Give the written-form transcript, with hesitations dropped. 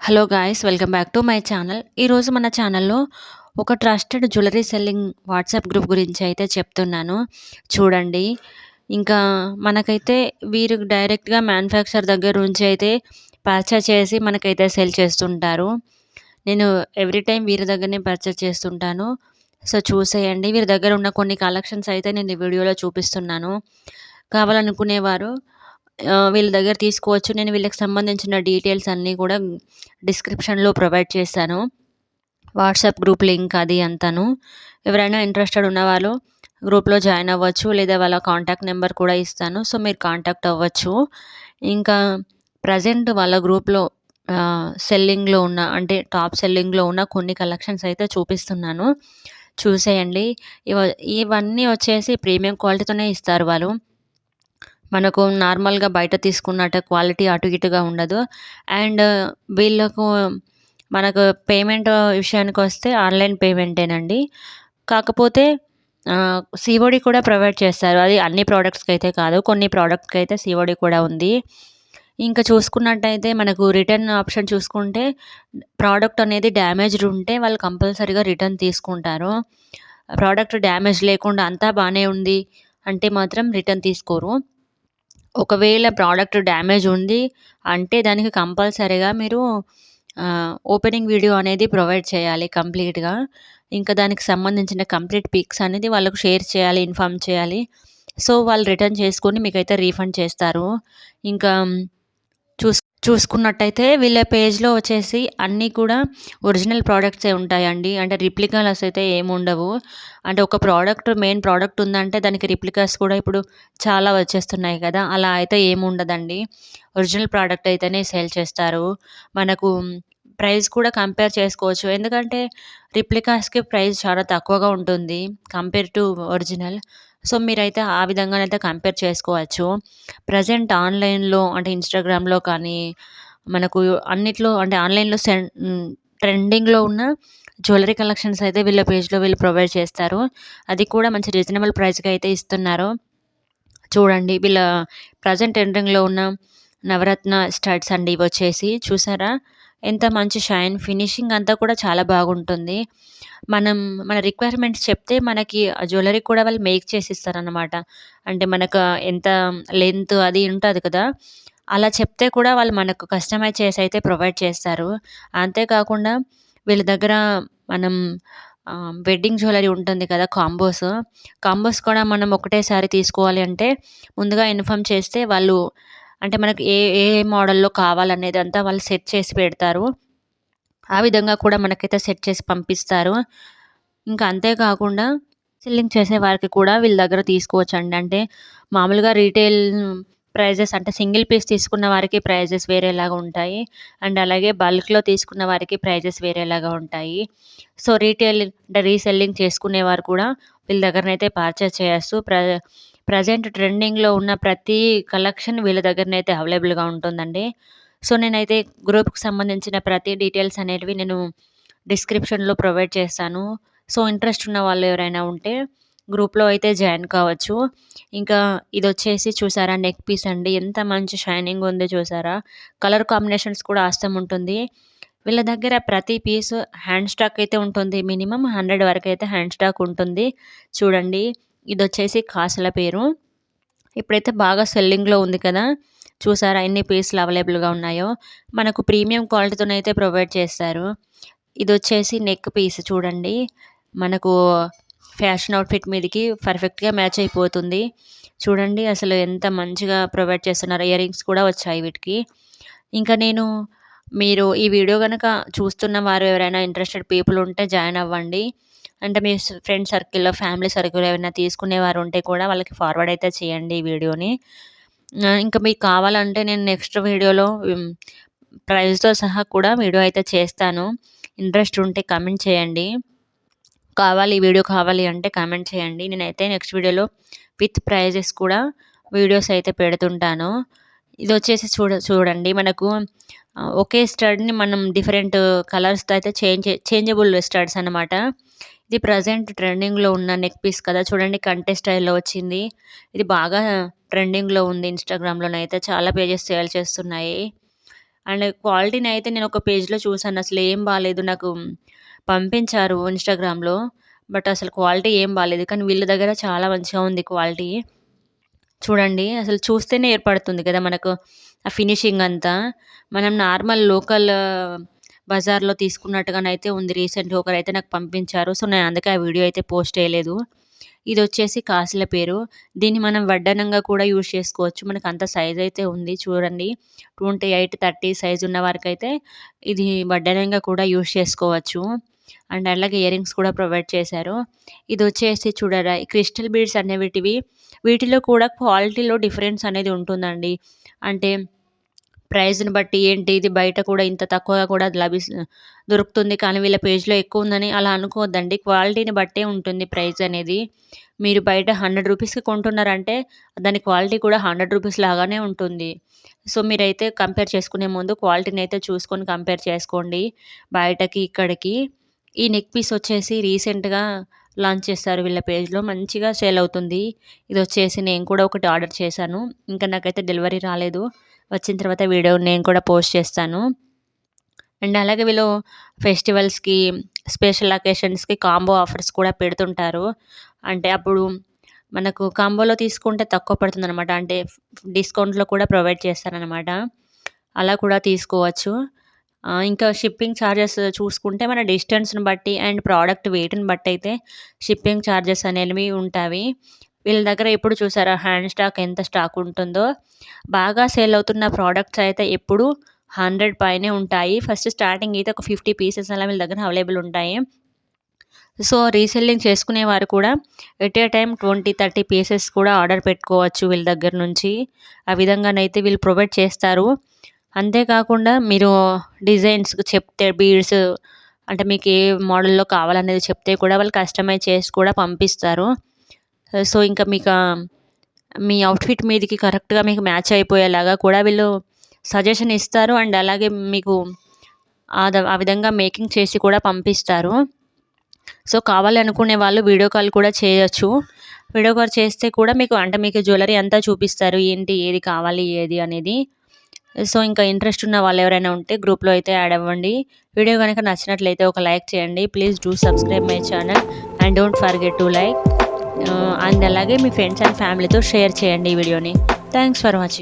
Hello guys, welcome back to my channel. ఈరోజు మన ఛానల్లో ఒక trusted jewellery selling WhatsApp group గురించి అయితే చెప్తున్నాను. చూడండి. ఇంకా మనకైతే వీరు డైరెక్ట్‌గా మ్యానుఫ్యాక్చరర్ దగ్గర నుంచి అయితే పర్చేస్ చేసి మనకైతే సెల్ చేస్తుంటారు. నేను ఎవ్రీ టైమ్ వీరి దగ్గరనే పర్చేస్ చేస్తుంటాను. సో, చూసేయండి. వీరి దగ్గర ఉన్న కొన్ని కలెక్షన్స్ అయితే నేను ఈ వీడియోలో చూపిస్తున్నాను. కావాలనుకునేవారు వీళ్ళ దగ్గర తీసుకోవచ్చు. నేను వీళ్ళకి సంబంధించిన డీటెయిల్స్ అన్నీ కూడా డిస్క్రిప్షన్‌లో ప్రొవైడ్ చేశాను. వాట్సాప్ గ్రూప్ లింక్ అది అంతాను. ఎవరైనా ఇంట్రెస్టెడ్ ఉన్నవాళ్ళు గ్రూప్‌లో జాయిన్ అవ్వచ్చు. లేదా వాళ్ళ కాంటాక్ట్ నెంబర్ కూడా ఇస్తాను. సో, మీరు కాంటాక్ట్ అవ్వచ్చు. ఇంకా ప్రెజెంట్ వాళ్ళ గ్రూప్‌లో సెల్లింగ్‌లో ఉన్న అంటే టాప్ సెల్లింగ్‌లో ఉన్న కొన్ని కలెక్షన్స్ అయితే చూపిస్తున్నాను. చూసేయండి. ఇవ ఇవన్నీ వచ్చేసి ప్రీమియం క్వాలిటీతోనే ఇస్తారు వాళ్ళు. మనకు నార్మల్‌గా బయట తీసుకున్నట్టు క్వాలిటీ అటు ఇటుగా ఉండదు. అండ్ వీళ్ళకు మనకు పేమెంట్ విషయానికొస్తే ఆన్‌లైన్ పేమెంటేనండి. కాకపోతే సీఓడీ కూడా ప్రొవైడ్ చేస్తారు. అది అన్ని ప్రొడక్ట్స్‌కైతే కాదు. కొన్ని ప్రొడక్ట్స్‌కైతే సీఓడీ కూడా ఉంది. ఇంకా చూసుకున్నట్టయితే మనకు రిటర్న్ ఆప్షన్ చూసుకుంటే ప్రోడక్ట్ అనేది డ్యామేజ్డ్ ఉంటే వాళ్ళు కంపల్సరీగా రిటర్న్ తీసుకుంటారు. ప్రోడక్ట్ డ్యామేజ్ లేకుండా అంతా బానే ఉంది అంటే మాత్రం రిటర్న్ తీసుకోరు. ఒకవేళ ప్రోడక్ట్ డ్యామేజ్ ఉంది అంటే దానికి కంపల్సరీగా మీరు ఓపెనింగ్ వీడియో అనేది ప్రొవైడ్ చేయాలి కంప్లీట్‌గా. ఇంకా దానికి సంబంధించిన కంప్లీట్ పిక్స్ అనేది వాళ్ళకు షేర్ చేయాలి, ఇన్ఫార్మ్ చేయాలి. సో, వాళ్ళు రిటర్న్ చేసుకొని మీకైతే రీఫండ్ చేస్తారు. ఇంకా చూసుకున్నట్టయితే వీళ్ళ పేజ్‌లో వచ్చేసి అన్నీ కూడా ఒరిజినల్ ప్రొడక్ట్సే ఉంటాయండి. అంటే రిప్లికాస్ అయితే ఏముండవు. అంటే ఒక మెయిన్ ప్రోడక్ట్ ఉందంటే దానికి రిప్లికాస్ కూడా ఇప్పుడు చాలా వచ్చేస్తున్నాయి కదా! అలా అయితే ఏముండదండి. ఒరిజినల్ ప్రోడక్ట్ అయితేనే సేల్ చేస్తారు. మనకు ప్రైస్ కూడా కంపేర్ చేసుకోవచ్చు. ఎందుకంటే రిప్లికాస్‌కి ప్రైస్ చాలా తక్కువగా ఉంటుంది కంపేర్ టు ఒరిజినల్. సో, మీరైతే ఆ విధంగానైతే కంపేర్ చేసుకోవచ్చు. ప్రెజెంట్ ఆన్‌లైన్‌లో అంటే ఇన్‌స్టాగ్రామ్‌లో కానీ, మనకు అన్నిట్లో అంటే ఆన్‌లైన్‌లో ట్రెండింగ్‌లో ఉన్న జ్యువెలరీ కలెక్షన్స్ అయితే వీళ్ళ పేజ్‌లో వీళ్ళు ప్రొవైడ్ చేస్తారు. అది కూడా మంచి రీజనబుల్ ప్రైస్‌కి అయితే ఇస్తున్నారు. చూడండి వీళ్ళ ప్రెజెంట్ ట్రెండింగ్‌లో ఉన్న నవరత్న స్టడ్స్ అండి ఇవొచ్చేసి. చూసారా? ఎంత మంచి షైన్ ఫినిషింగ్ అంతా కూడా చాలా బాగుంటుంది. మన రిక్వైర్మెంట్స్ చెప్తే మనకి ఆ జ్యువెలరీ కూడా వాళ్ళు మేక్ చేసి ఇస్తారనమాట. అంటే మనకు ఎంత లెంత్ అది ఉంటది కదా! అలా చెప్తే కూడా వాళ్ళు మనకు కస్టమైజ్ చేసి అయితే ప్రొవైడ్ చేస్తారు. అంతేకాకుండా వీళ్ళ దగ్గర మనం వెడ్డింగ్ జ్యువెలరీ ఉంటుంది కదా! కాంబోస్ కూడా మనం ఒకటేసారి తీసుకోవాలి అంటే ముందుగా ఇన్ఫార్మ్ చేస్తే వాళ్ళు అంటే మనకు ఏ ఏ మోడల్‌లో కావాలనేదంతా వాళ్ళు సెట్ చేసి పెడతారు. ఆ విధంగా కూడా మనకైతే సెట్ చేసి పంపిస్తారు. ఇంకా అంతే కాకుండా సెల్లింగ్ చేసే వారికి కూడా వీళ్ళ దగ్గర తీసుకోవచ్చండి. అంటే మామూలుగా రీటైల్ ప్రైజెస్ అంటే సింగిల్ పీస్ తీసుకున్న వారికి ప్రైజెస్ వేరేలాగా ఉంటాయి. అండ్ అలాగే బల్క్‌లో తీసుకున్న వారికి ప్రైజెస్ వేరేలాగా ఉంటాయి. సో, రీటైల్ అంటే రీసెల్లింగ్ చేసుకునేవారు కూడా వీళ్ళ దగ్గరనైతే పర్చేస్ చేయొచ్చు. ప్రెజెంట్ ట్రెండింగ్‌లో ఉన్న ప్రతి కలెక్షన్ వీళ్ళ దగ్గరనైతే అవైలబుల్‌గా ఉంటుందండి. సో, నేనైతే గ్రూప్‌కి సంబంధించిన ప్రతి డీటెయిల్స్ అనేటివి నేను డిస్క్రిప్షన్‌లో ప్రొవైడ్ చేస్తాను. సో, ఇంట్రెస్ట్ ఉన్న వాళ్ళు ఎవరైనా ఉంటే గ్రూప్‌లో అయితే జాయిన్ కావచ్చు. ఇంకా ఇదొచ్చేసి చూసారా నెక్ పీస్ అండి. ఎంత మంచి షైనింగ్ ఉందో చూసారా? కలర్ కాంబినేషన్స్ కూడా ఆసమ్ ఉంటుంది. వీళ్ళ దగ్గర ప్రతి పీసు హ్యాండ్ స్టాక్ అయితే ఉంటుంది. మినిమమ్ 100 వరకైతే హ్యాండ్ స్టాక్ ఉంటుంది. చూడండి ఇదొచ్చేసి కాసుల పేరు. ఇప్పుడైతే బాగా సెల్లింగ్‌లో ఉంది కదా! చూసారా ఎన్ని పీసులు అవైలబుల్‌గా ఉన్నాయో. మనకు ప్రీమియం క్వాలిటీతోనైతే ప్రొవైడ్ చేస్తారు. ఇదొచ్చేసి నెక్ పీస్ చూడండి. మనకు ఫ్యాషన్ అవుట్‌ఫిట్ మీదకి పర్ఫెక్ట్‌గా మ్యాచ్ అయిపోతుంది. చూడండి అసలు ఎంత మంచిగా ప్రొవైడ్ చేస్తున్నారు. ఇయర్ రింగ్స్ కూడా వచ్చాయి వీటికి. ఇంకా మీరు ఈ వీడియో గనక చూస్తున్న వారు ఎవరైనా ఇంట్రెస్టెడ్ పీపుల్ ఉంటే జాయిన్ అవ్వండి. అంటే మీ ఫ్రెండ్ సర్కిల్‌లో, ఫ్యామిలీ సర్కిల్‌లో ఎవరైనా తీసుకునేవారు ఉంటే కూడా వాళ్ళకి ఫార్వర్డ్ అయితే చేయండి ఈ వీడియోని. ఇంకా మీకు కావాలంటే నేను నెక్స్ట్ వీడియోలో ప్రైస్‌తో సహా కూడా వీడియో అయితే చేస్తాను. ఇంట్రెస్ట్ ఉంటే కామెంట్ చేయండి. ఈ వీడియో కావాలి అంటే కామెంట్ చేయండి. నేనైతే నెక్స్ట్ వీడియోలో విత్ ప్రైజెస్ కూడా వీడియోస్ అయితే పెడుతుంటాను. ఇదొచ్చేసి చూడండి మనకు ఒకే స్టడ్‌ని మనం డిఫరెంట్ కలర్స్‌తో అయితే చేంజబుల్ స్టడ్స్ అనమాట. ఇది ప్రెజెంట్ ట్రెండింగ్‌లో ఉన్న నెక్ పీస్ కదా! చూడండి కంటె స్టైల్‌లో వచ్చింది. ఇది బాగా ట్రెండింగ్‌లో ఉంది. ఇన్‌స్టాగ్రామ్‌లోనైతే చాలా పేజెస్ సేల్ చేస్తున్నాయి. అండ్ క్వాలిటీనైతే నేనొక పేజ్‌లో చూసాను. అసలేం బాలేదు. నాకు పంపించారు ఇన్‌స్టాగ్రామ్‌లో. బట్ అసలు క్వాలిటీ ఏం బాలేదు. కానీ వీళ్ళ దగ్గర చాలా మంచిగా ఉంది క్వాలిటీ. చూడండి అసలు చూస్తేనే ఏర్పడుతుంది కదా మనకు ఆ ఫినిషింగ్ అంతా. మనం నార్మల్ లోకల్ బజార్‌లో తీసుకున్నట్టుగానైతే ఉంది. రీసెంట్‌గా ఒకరైతే నాకు పంపించారు. సో, నేను అందుకే ఆ వీడియో అయితే పోస్ట్ చేయలేదు. ఇదొచ్చేసి కాసుల పేరు. దీన్ని మనం వడ్డానంగా కూడా యూజ్ చేసుకోవచ్చు. మనకంత సైజయితే ఉంది చూడండి. 28, 30 సైజ్ ఉన్న వారికైతే ఇది వడ్డానంగా కూడా యూజ్ చేసుకోవచ్చు. అండ్ అలాగే ఇయరింగ్స్ కూడా ప్రొవైడ్ చేశారు. ఇదొచ్చేసి చూడరా క్రిస్టల్ బీడ్స్ అనేవిటివి వీటిలో కూడా క్వాలిటీలో డిఫరెన్స్ అనేది ఉంటుందండి. అంటే ప్రైస్‌ని బట్టి ఏంటి ఇది బయట కూడా ఇంత తక్కువగా కూడా దొరుకుతుంది. కానీ వీళ్ళ పేజ్‌లో ఎక్కువుందని అలా అనుకోవద్దండి. క్వాలిటీని బట్టే ఉంటుంది ప్రైస్ అనేది. మీరు బయట రూ. 100కి కొంటున్నారంటే దాని క్వాలిటీ కూడా రూ. 100 లాగానే ఉంటుంది. సో, మీరైతే కంపేర్ చేసుకునే ముందు క్వాలిటీనైతే చూసుకొని కంపేర్ చేసుకోండి. బయటకి, ఇక్కడికి. ఈ నెక్ పీస్ వచ్చేసి రీసెంట్‌గా లాంచ్ చేశారు వీళ్ళ పేజ్‌లో. మంచిగా సేల్ అవుతుంది. ఇదొచ్చేసి నేను కూడా ఒకటి ఆర్డర్ చేశాను. ఇంకా నాకైతే డెలివరీ రాలేదు. వచ్చిన తర్వాత వీడియో నేను కూడా పోస్ట్ చేస్తాను. అండ్ అలాగే వీళ్ళు ఫెస్టివల్స్‌కి, స్పెషల్ అకేషన్స్‌కి కాంబో ఆఫర్స్ కూడా పెడుతుంటారు. అంటే అప్పుడు మనకు కాంబోలో తీసుకుంటే తక్కువ పడుతుందనమాట. అంటే డిస్కౌంట్‌లో కూడా ప్రొవైడ్ చేస్తారనమాట. అలా కూడా తీసుకోవచ్చు. ఇంకా షిప్పింగ్ చార్జెస్ చూసుకుంటే మన డిస్టెన్స్‌ని బట్టి అండ్ ప్రోడక్ట్ వెయిట్‌ని బట్టయితే షిప్పింగ్ చార్జెస్ అనేవి ఉంటావి. వీళ్ళ దగ్గర ఎప్పుడు చూసారా హ్యాండ్ స్టాక్ ఎంత స్టాక్ ఉంటుందో, బాగా సేల్ అవుతున్న ప్రొడక్ట్స్ అయితే ఎప్పుడు 100 పైనే ఉంటాయి. ఫస్ట్ స్టార్టింగ్ అయితే ఒక 50 పీసెస్ అలా వీళ్ళ దగ్గర అవైలబుల్ ఉంటాయి. సో, రీసెల్లింగ్ చేసుకునేవారు కూడా ఎట్ ఏ టైమ్ 20, 30 పీసెస్ కూడా ఆర్డర్ పెట్టుకోవచ్చు వీళ్ళ దగ్గర నుంచి. ఆ విధంగానైతే వీళ్ళు ప్రొవైడ్ చేస్తారు. అంతేకాకుండా మీరు డిజైన్స్‌కి చెప్తే బీడ్స్ అంటే మీకు ఏ మోడల్‌లో కావాలనేది చెప్తే కూడా వాళ్ళు కస్టమైజ్ చేసి కూడా పంపిస్తారు. సో, ఇంకా మీ అవుట్‌ఫిట్ మీదకి కరెక్ట్‌గా మీకు మ్యాచ్ అయిపోయేలాగా కూడా వీళ్ళు సజెషన్ ఇస్తారు. అండ్ అలాగే మీకు ఆ విధంగా మేకింగ్ చేసి కూడా పంపిస్తారు. సో, కావాలి అనుకునే వాళ్ళు వీడియో కాల్ కూడా చేయొచ్చు. వీడియో కాల్ చేస్తే కూడా మీకు జ్యువెలరీ అంతా చూపిస్తారు. ఏంటి, ఏది కావాలి, ఏది అనేది. సో, ఇంకా ఇంట్రెస్ట్ ఉన్న వాళ్ళెవరైనా ఉంటే గ్రూప్‌లో అయితే యాడ్ అవ్వండి. వీడియో గనక నచ్చినట్లయితే ఒక లైక్ చేయండి. Please do subscribe my channel and don't forget to like. And అలాగే మీ ఫ్రెండ్స్ అండ్ ఫ్యామిలీతో షేర్ చేయండి ఈ వీడియోని. Thanks for watching.